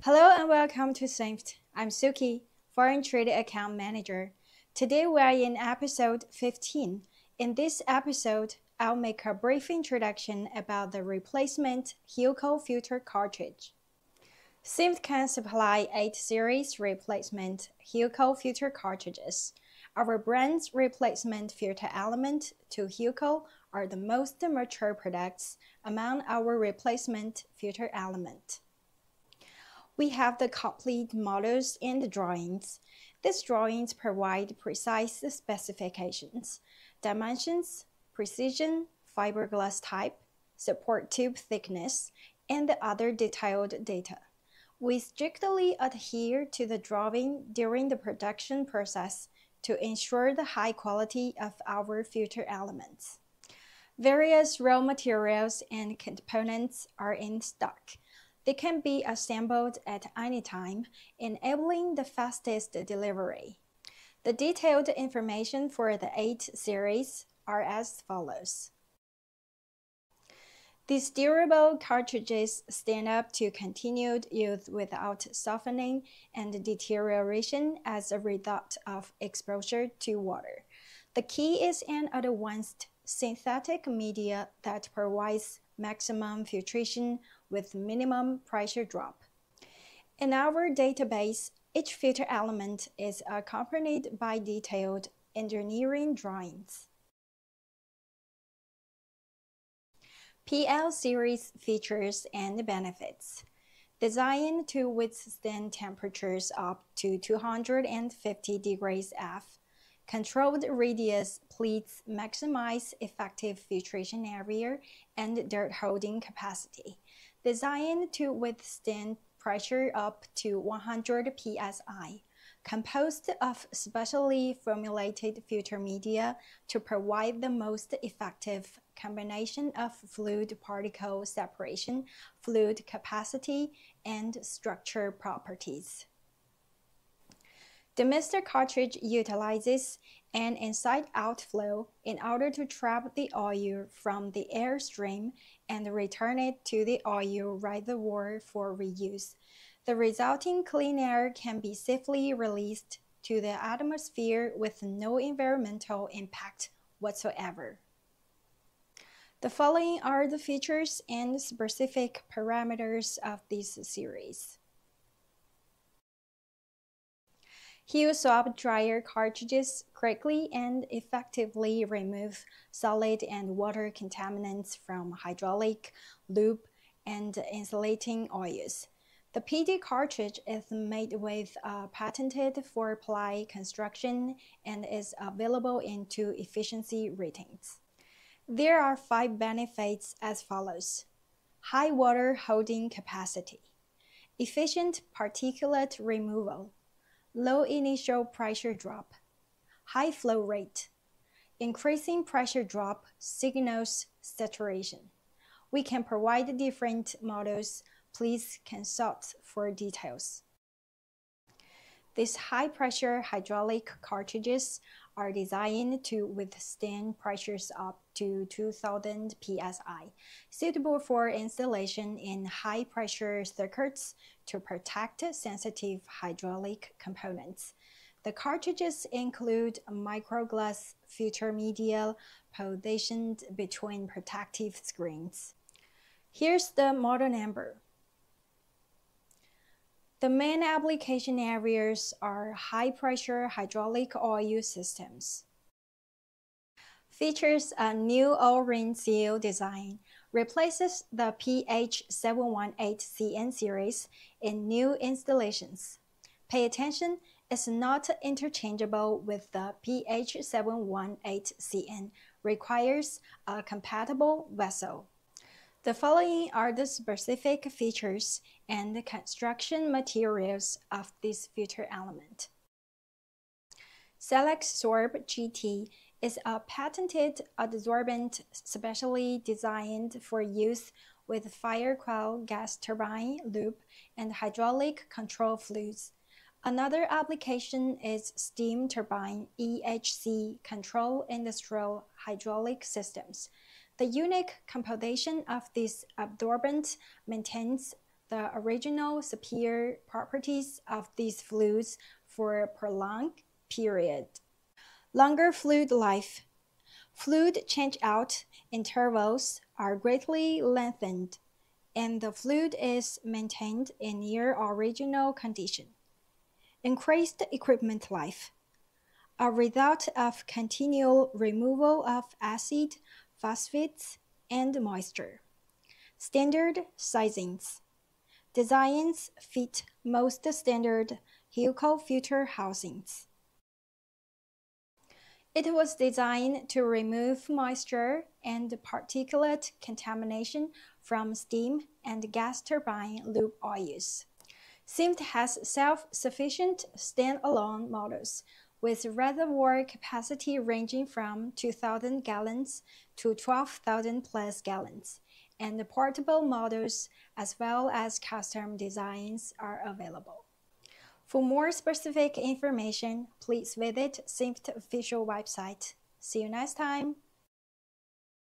Hello and welcome to Sinft. I'm Suki, Foreign Trade Account Manager. Today we are in episode 15. In this episode, I'll make a brief introduction about the replacement Hilco filter cartridge. Sinft can supply 8 series replacement Hilco filter cartridges. Our brand's replacement filter element to Hilco are the most mature products among our replacement filter element. We have the complete models and drawings. These drawings provide precise specifications, dimensions, precision, fiberglass type, support tube thickness, and other detailed data. We strictly adhere to the drawing during the production process to ensure the high quality of our filter elements. Various raw materials and components are in stock. They can be assembled at any time, enabling the fastest delivery. The detailed information for the 8 series are as follows. These durable cartridges stand up to continued use without softening and deterioration as a result of exposure to water. The key is an advanced synthetic media that provides maximum filtration with minimum pressure drop. In our database, each filter element is accompanied by detailed engineering drawings. PL series features and benefits. Designed to withstand temperatures up to 250 degrees F, controlled radius pleats maximize effective filtration area and dirt holding capacity. Designed to withstand pressure up to 100 psi, composed of specially formulated filter media to provide the most effective combination of fluid particle separation, fluid capacity, and structure properties. The Mister cartridge utilizes an inside-out flow in order to trap the oil from the airstream and return it to the oil reservoir for reuse. The resulting clean air can be safely released to the atmosphere with no environmental impact whatsoever. The following are the features and specific parameters of this series. Heel swab dryer cartridges quickly and effectively remove solid and water contaminants from hydraulic, lube, and insulating oils. The PD cartridge is made with a patented 4-ply construction and is available in 2 efficiency ratings. There are 5 benefits as follows: high water holding capacity, efficient particulate removal, low initial pressure drop, high flow rate. Increasing pressure drop signals saturation. We can provide different models. Please consult for details. These high-pressure hydraulic cartridges are designed to withstand pressures up to 2000 psi, suitable for installation in high-pressure circuits to protect sensitive hydraulic components. The cartridges include a microglass filter media positioned between protective screens. Here's the model number. The main application areas are high-pressure hydraulic oil systems. Features a new O-ring seal design, replaces the PH718CN series in new installations. Pay attention, it's not interchangeable with the PH718CN, requires a compatible vessel. The following are the specific features and construction materials of this filter element. SelectSorb GT is a patented adsorbent specially designed for use with fire coil gas turbine loop and hydraulic control fluids. Another application is steam turbine EHC control industrial hydraulic systems. The unique composition of this absorbent maintains the original superior properties of these fluids for a prolonged period. Longer fluid life. Fluid change-out intervals are greatly lengthened, and the fluid is maintained in near original condition. Increased equipment life. A result of continual removal of acid, phosphates, and moisture. Standard sizings. Designs fit most standard Hilco filter housings. It was designed to remove moisture and particulate contamination from steam and gas turbine lube oils. Sinft has self-sufficient standalone models with reservoir capacity ranging from 2,000 gallons to 12,000 plus gallons, and portable models as well as custom designs are available. For more specific information, please visit Sinft official website. See you next time!